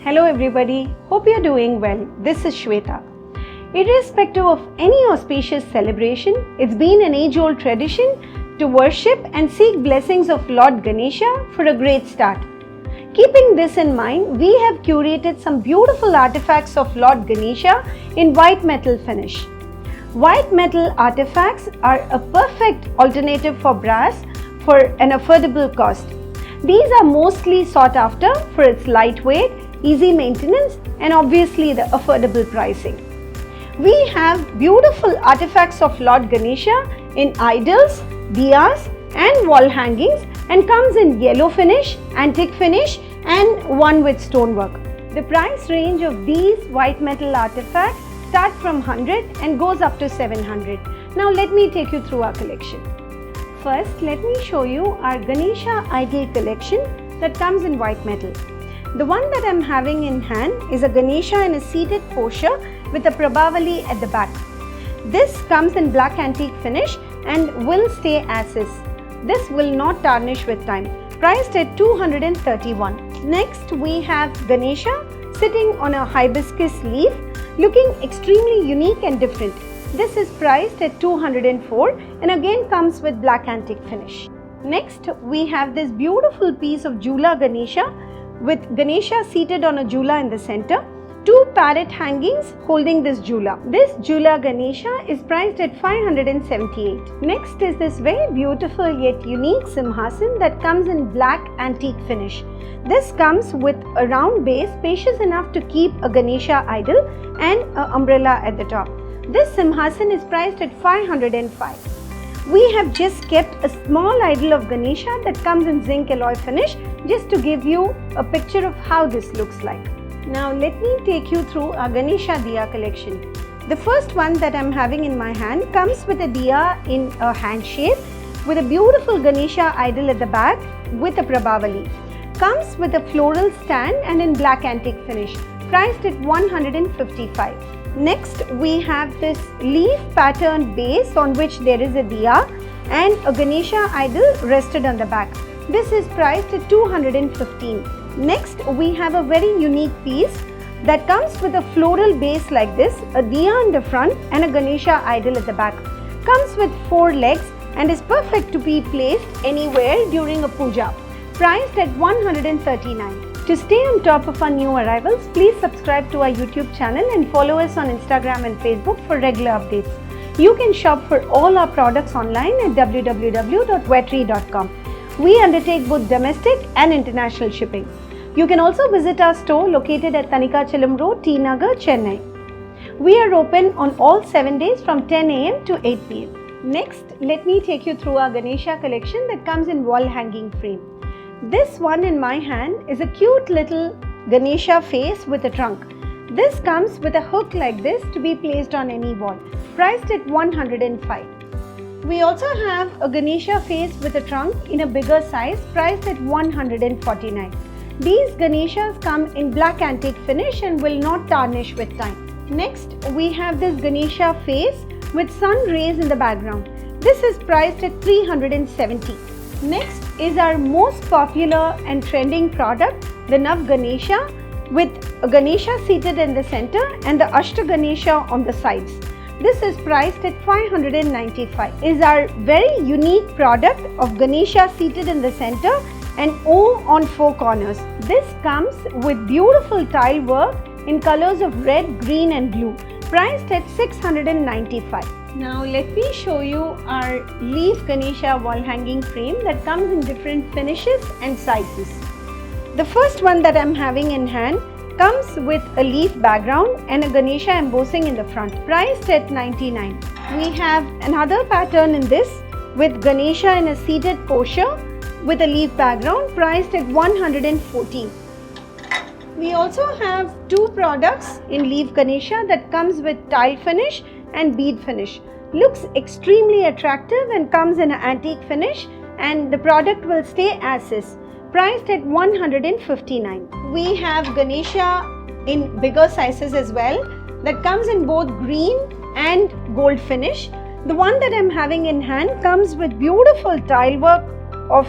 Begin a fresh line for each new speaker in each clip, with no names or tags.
Hello everybody, hope you're doing well. This is Shweta. Irrespective of any auspicious celebration, it's been an age-old tradition to worship and seek blessings of Lord Ganesha for a great start. Keeping this in mind, we have curated some beautiful artifacts of Lord Ganesha in white metal finish. White metal artifacts are a perfect alternative for brass for an affordable cost. These are mostly sought after for its lightweight, easy maintenance and obviously the affordable pricing. We have beautiful artifacts of Lord Ganesha in idols, diyas and wall hangings and comes in yellow finish, antique finish and one with stonework. The price range of these white metal artifacts start from 100 and goes up to 700. Now let me take you through our collection. First, let me show you our Ganesha idol collection that comes in white metal. The one that I am having in hand is a Ganesha in a seated posture with a Prabhavali at the back. This comes in black antique finish and will stay as is. This will not tarnish with time. Priced at 231. Next we have Ganesha sitting on a hibiscus leaf looking extremely unique and different. This is priced at 204 and again comes with black antique finish. Next we have this beautiful piece of Jula Ganesha with Ganesha seated on a Jula in the center, two parrot hangings holding this Jula. This Jula Ganesha is priced at 578. Next is this very beautiful yet unique Simhasan that comes in black antique finish. This comes with a round base spacious enough to keep a Ganesha idol and an umbrella at the top. This Simhasan is priced at 505. We have just kept a small idol of Ganesha that comes in zinc alloy finish just to give you a picture of how this looks like. Now let me take you through our Ganesha diya collection. The first one that I am having in my hand comes with a diya in a hand shape with a beautiful Ganesha idol at the back with a Prabhavali. Comes with a floral stand and in black antique finish, priced at 155. Next we have this leaf pattern base on which there is a diya and a Ganesha idol rested on the back. This is priced at 215. Next we have a very unique piece that comes with a floral base like this, a diya in the front and a Ganesha idol at the back. Comes with 4 legs and is perfect to be placed anywhere during a puja. Priced at 139. To stay on top of our new arrivals, please subscribe to our YouTube channel and follow us on Instagram and Facebook for regular updates. You can shop for all our products online at www.wedtree.com. We undertake both domestic and international shipping. You can also visit our store located at Thanikachalam Rd, Nagar, Chennai. We are open on all 7 days from 10 a.m. to 8 p.m. Next, let me take you through our Ganesha collection that comes in wall hanging frame. This one in my hand is a cute little Ganesha face with a trunk. This comes with a hook like this to be placed on any wall, priced at 105. We also have a Ganesha face with a trunk in a bigger size, priced at 149. These Ganeshas come in black antique finish and will not tarnish with time. Next, we have this Ganesha face with sun rays in the background. This is priced at 370. Next is our most popular and trending product, the Nav Ganesha with a Ganesha seated in the center and the Ashta Ganesha on the sides. This is priced at 595. Is our very unique product of Ganesha seated in the center and O on 4 corners. This comes with beautiful tile work in colors of red, green and blue, priced at 695. Now let me show you our leaf Ganesha wall hanging frame that comes in different finishes and sizes. The first one that I am having in hand comes with a leaf background and a Ganesha embossing in the front, priced at 99. We have another pattern in this with Ganesha in a seated posture with a leaf background, priced at 114. We also have 2 products in leaf Ganesha that comes with tile finish and bead finish. Looks extremely attractive and comes in an antique finish and the product will stay as is. Priced at 159. We have Ganesha in bigger sizes as well that comes in both green and gold finish. The one that I am having in hand comes with beautiful tile work of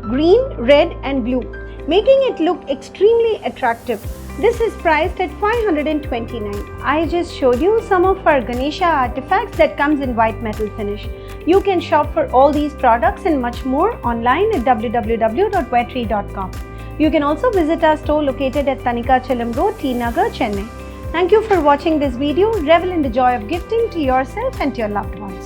green, red and blue, making it look extremely attractive. This is priced at $529. I just showed you some of our Ganesha artifacts that comes in white metal finish. You can shop for all these products and much more online at www.wedtree.com. You can also visit our store located at Thanikachalam Rd, T Nagar, Chennai. Thank you for watching this video. Revel in the joy of gifting to yourself and to your loved ones.